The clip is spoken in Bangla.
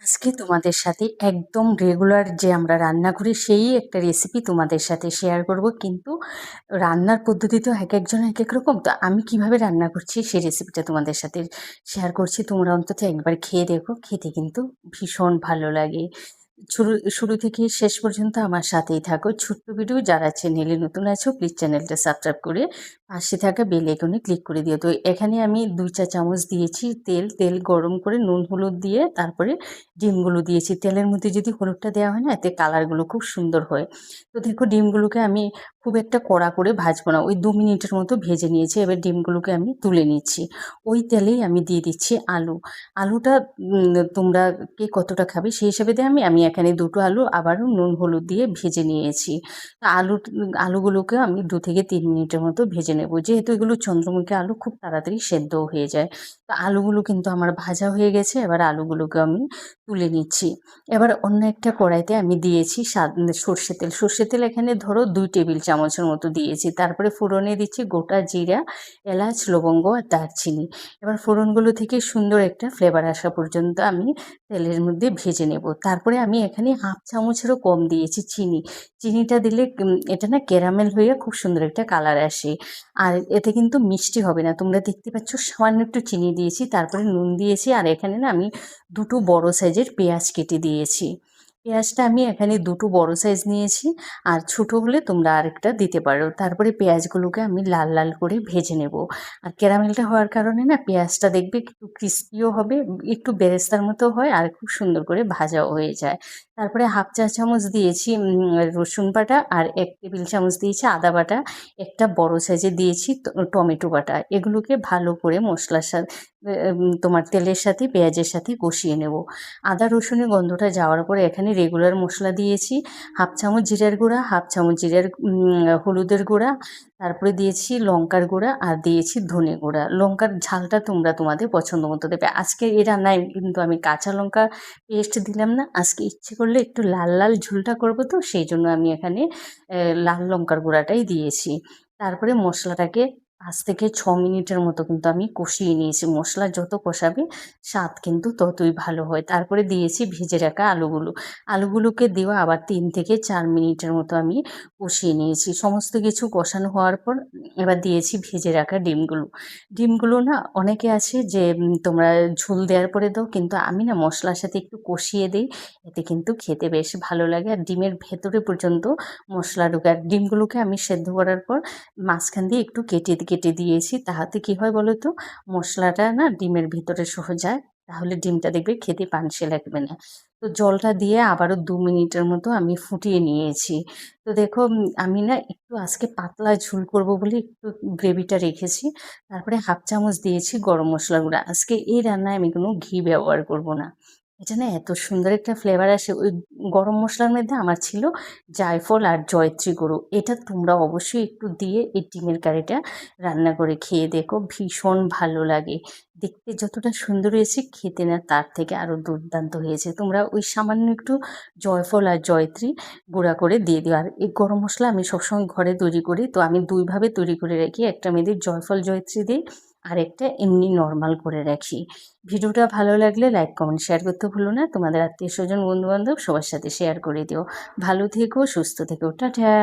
আজকে তোমাদের সাথে একদম রেগুলার যে আমরা রান্না করি সেই একটা রেসিপি তোমাদের সাথে শেয়ার করব, কিন্তু রান্নার পদ্ধতি তো এক একজন এক এক রকম। তো আমি কিভাবে রান্না করছি সেই রেসিপিটা তোমাদের সাথে শেয়ার করছি। তোমরা অন্তত একবার খেয়ে দেখো, খেতে কিন্তু ভীষণ ভালো লাগে। শুরু শুরু থেকে শেষ পর্যন্ত আমার সাথেই থাকো। ছোট্ট ভিডিও, যারা চ্যানেলে নতুন আছো প্লিজ চ্যানেলটা সাবস্ক্রাইব করে পাশে থাকা বেল আইকনে ক্লিক করে দিও। তো এখানে আমি 2 চা চামচ দিয়েছি তেল। তেল গরম করে নুন হলুদ দিয়ে তারপরে ডিমগুলো দিয়েছি। তেলের মধ্যে যদি হলুদটা দেওয়া হয় না, এতে কালারগুলো খুব সুন্দর হয়। তো দেখো, ডিমগুলোকে আমি খুব একটা কড়া করে ভাজবো না, ওই 2 মিনিটের মতো ভেজে নিয়েছি। এবার ডিমগুলোকে আমি তুলে নিচ্ছি। ওই তেলেই আমি দিয়ে দিচ্ছি আলু। আলুটা তোমরা কে কতটা খাবে সেই হিসাবে দিয়ে আমি এখানে 2টো আলু আবারও নুন হলুদ দিয়ে ভেজে নিয়েছি। তো আলুগুলোকে আমি 2 থেকে 3 মিনিটের মতো ভেজে নেব, যেহেতু এগুলো চন্দ্রমুখী আলু, খুব তাড়াতাড়ি সেদ্ধও হয়ে যায়। তো আলুগুলো কিন্তু আমার ভাজা হয়ে গেছে। এবার আলুগুলোকে আমি তুলে নিচ্ছি। এবার অন্য একটা কড়াইতে আমি দিয়েছি সর্ষে তেল। সর্ষে তেল এখানে ধরো 2 টেবিল চামচের মতো দিয়েছি। তারপরে ফোড়নে দিচ্ছি গোটা জিরা, এলাচ, লবঙ্গ আর দারচিনি। এবার ফোড়নগুলো থেকে সুন্দর একটা ফ্লেভার আসা পর্যন্ত আমি তেলের মধ্যে ভেজে নেব। তারপরে আমি এখানে 1/2 চামচেরও কম দিয়েছি চিনি। চিনিটা দিলে এটা না ক্যারামেল হয়ে খুব সুন্দর একটা কালার আসে। আর এতে কিন্তু মিষ্টি হবে না। তোমরা দেখতে পাচ্ছ সামান্য একটু চিনি দিয়েছি, তারপরে নুন দিয়েছি। আর এখানে না আমি 2 বড় সাইজের পেঁয়াজ কেটে দিয়েছি। পেঁয়াজটা আমি এখানে 2 বড় সাইজ নিয়েছি, আর ছোটো হলে তোমরা আরেকটা দিতে পারো। তারপরে পেঁয়াজগুলোকে আমি লাল লাল করে ভেজে নেব। আর ক্যারামেলটা হওয়ার কারণে না পেঁয়াজটা দেখবে একটু ক্রিস্পিও হবে, একটু বেরেস্তার মতো হয়, আর খুব সুন্দর করে ভাজাও হয়ে যায়। তারপরে 1/2 চা চামচ দিয়েছি রসুন বাটা, আর 1 টেবিল চামচ দিয়েছি আদা বাটা, একটা বড় সাইজের দিয়েছি টমেটো বাটা। এগুলোকে ভালো করে মশলার সাথে তোমার তেলের সাথে পেঁয়াজের সাথে কষিয়ে নেব। আদা রসুনের গন্ধটা যাওয়ার পরে এখানে রেগুলার মশলা দিয়েছি। 1/2 চামচ জিরার গুঁড়া, 1/2 চামচ হলুদের গুঁড়া, তারপরে দিয়েছি লঙ্কার গুঁড়া, আর দিয়েছি ধনে গুঁড়া। লঙ্কার ঝালটা তোমরা তোমাদের পছন্দ মতো দেবে। আজকে এই রান্নায় কিন্তু আমি কাঁচা লঙ্কা পেস্ট দিলাম না। আজকে ইচ্ছে করলে একটু লাল লাল ঝোলটা করবো, তো সেই জন্য আমি এখানে লাল লঙ্কার গুঁড়াটাই দিয়েছি। তারপরে মশলাটাকে 5 থেকে 6 মিনিটের মতো কিন্তু আমি কষিয়ে নিয়েছি। মশলা যত কষাবে স্বাদ কিন্তু ততই ভালো হয়। তারপরে দিয়েছি ভেজে রাখা আলুগুলো। আলুগুলোকে দেওয়া আবার 3 থেকে 4 মিনিটের মতো আমি কষিয়ে নিয়েছি। সমস্ত কিছু কষানো হওয়ার পর এবার দিয়েছি ভেজে রাখা ডিমগুলো। ডিমগুলো না অনেকে আছে যে তোমরা ঝোল দেওয়ার পরে দাও, কিন্তু আমি না মশলার সাথে একটু কষিয়ে দিই। এতে কিন্তু খেতে বেশ ভালো লাগে, আর ডিমের ভেতরে পর্যন্ত মশলা ঢোকে। আর ডিমগুলোকে আমি সেদ্ধ করার পর মাঝখান দিয়ে একটু কেটে কেটে দিয়েছি। তাহাতে কী হয় বলো তো, মশলাটা না ডিমের ভিতরে যায়। তাহলে ডিমটা দেখবে খেতে পানসে লাগবে না। তো জলটা দিয়ে আবারও 2 মিনিটের মতো আমি ফুটিয়ে নিয়েছি। তো দেখো, আমি না একটু আজকে পাতলা ঝোল করব বলে একটু গ্রেভিটা রেখেছি। তারপরে 1/2 চামচ দিয়েছি গরম মশলা গুঁড়া। আজকে এই রান্নায় আমি কোনো ঘি ব্যবহার করব না। এটা না এত সুন্দর একটা ফ্লেভার আসে। ওই গরম মশলার মধ্যে আমার ছিল জায়ফল আর জয়িত্রী গুঁড়ো। এটা তোমরা অবশ্যই একটু দিয়ে এই ডিমের কারিটা রান্না করে খেয়ে দেখো, ভীষণ ভালো লাগে। দেখতে যতটা সুন্দর হয়েছে, খেতে না তার থেকে আরও দুর্দান্ত হয়েছে। তোমরা ওই সামান্য একটু জয়ফল আর জয়িত্রী গুঁড়া করে দিয়ে দিও। আর এই গরম মশলা আমি সবসময় ঘরে তৈরি করি, তো আমি দুইভাবে তৈরি করে রাখি। একটা মেয়েদের জয়ফল জয়িত্রী দিই, আর একটা এমনি নর্মাল করে রাখি। ভিডিওটা ভালো লাগলে লাইক কমেন্ট শেয়ার করতে ভুলো না। তোমাদের আত্মীয় স্বজন বন্ধুবান্ধব সবার সাথে শেয়ার করে দিও। ভালো থেকো, সুস্থ থেকো, টাটা।